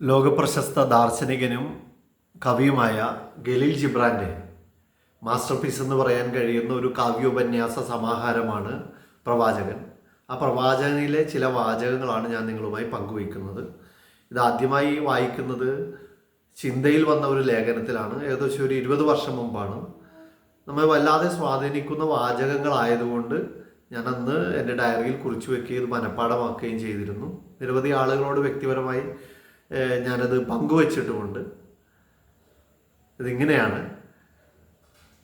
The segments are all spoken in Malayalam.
ലോകപ്രശസ്ത ദാർശനികനും കവിയുമായ ഖലീൽ ജിബ്രാൻ്റെ മാസ്റ്റർ പീസ് എന്ന് പറയാൻ കഴിയുന്ന ഒരു കാവ്യോപന്യാസ സമാഹാരമാണ് പ്രവാചകൻ. ആ പ്രവാചകനിലെ ചില വാചകങ്ങളാണ് ഞാൻ നിങ്ങളുമായി പങ്കുവയ്ക്കുന്നത്. ഇത് ആദ്യമായി വായിക്കുന്നത് ചിന്തയിൽ വന്ന ഒരു ലേഖനത്തിലാണ്. ഏകദേശം ഒരു 20 വർഷം മുമ്പാണ്. നമ്മെ വല്ലാതെ സ്വാധീനിക്കുന്ന വാചകങ്ങളായതുകൊണ്ട് ഞാനന്ന് എൻ്റെ ഡയറിയിൽ കുറിച്ചു വയ്ക്കുകയും മനഃപ്പാഠമാക്കുകയും ചെയ്തിരുന്നു. നിരവധി ആളുകളോട് വ്യക്തിപരമായി ഞാനത് പങ്കുവച്ചിട്ടുമുണ്ട്. ഇതിങ്ങനെയാണ്: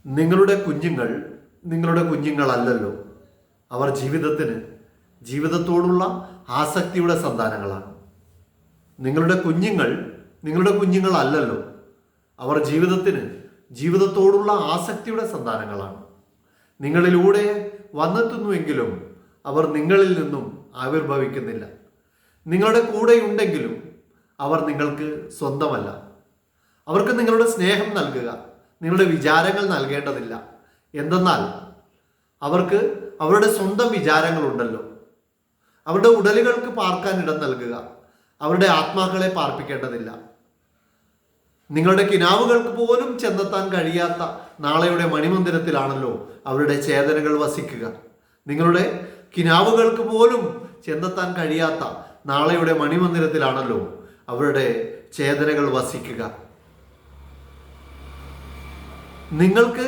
നിങ്ങളുടെ കുഞ്ഞുങ്ങൾ നിങ്ങളുടെ കുഞ്ഞുങ്ങളല്ലല്ലോ, അവർ ജീവിതത്തോടുള്ള ആസക്തിയുടെ സന്താനങ്ങളാണ്. നിങ്ങളുടെ കുഞ്ഞുങ്ങൾ നിങ്ങളുടെ കുഞ്ഞുങ്ങളല്ലല്ലോ, അവർ ജീവിതത്തോടുള്ള ആസക്തിയുടെ സന്താനങ്ങളാണ്. നിങ്ങളിലൂടെ വന്നെത്തുന്നുവെങ്കിലും അവർ നിങ്ങളിൽ നിന്നും ആവിർഭവിക്കുന്നില്ല. നിങ്ങളുടെ കൂടെയുണ്ടെങ്കിലും അവർ നിങ്ങൾക്ക് സ്വന്തമല്ല. അവർക്ക് നിങ്ങളുടെ സ്നേഹം നൽകുക, നിങ്ങളുടെ വിചാരങ്ങൾ നൽകേണ്ടതില്ല. എന്തെന്നാൽ അവർക്ക് അവരുടെ സ്വന്തം വിചാരങ്ങളുണ്ടല്ലോ. അവരുടെ ഉടലുകൾക്ക് പാർക്കാൻ ഇടം നൽകുക, അവരുടെ ആത്മാക്കളെ പാർപ്പിക്കേണ്ടതില്ല. നിങ്ങളുടെ കിനാവുകൾക്ക് പോലും ചെന്നെത്താൻ കഴിയാത്ത നാളെയുടെ മണിമന്ദിരത്തിലാണല്ലോ അവരുടെ ചേതനകൾ വസിക്കുക. നിങ്ങളുടെ കിനാവുകൾക്ക് പോലും ചെന്നെത്താൻ കഴിയാത്ത നാളെയുടെ മണിമന്ദിരത്തിലാണല്ലോ അവരുടെ ചേതനകൾ വസിക്കുക. നിങ്ങൾക്ക്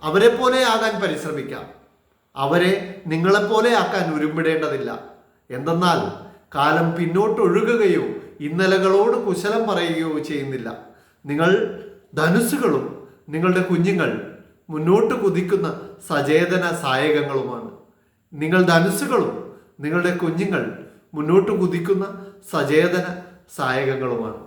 അവരെ പോലെ ആകാൻ പരിശ്രമിക്കാം, അവരെ നിങ്ങളെപ്പോലെ ആക്കാൻ ഉരുമ്പിടേണ്ടതില്ല. എന്തെന്നാൽ കാലം പിന്നോട്ടൊഴുകുകയോ ഇന്നലകളോട് കുശലം പറയുകയോ ചെയ്യുന്നില്ല. നിങ്ങൾ ധനുസ്സുകളും നിങ്ങളുടെ കുഞ്ഞുങ്ങൾ മുന്നോട്ട് കുതിക്കുന്ന സചേതന സായകങ്ങളുമാണ്. നിങ്ങൾ ധനുസ്സുകളും നിങ്ങളുടെ കുഞ്ഞുങ്ങൾ മുന്നോട്ട് കുതിക്കുന്ന സചേതന സായകങ്ങളുമാണ്.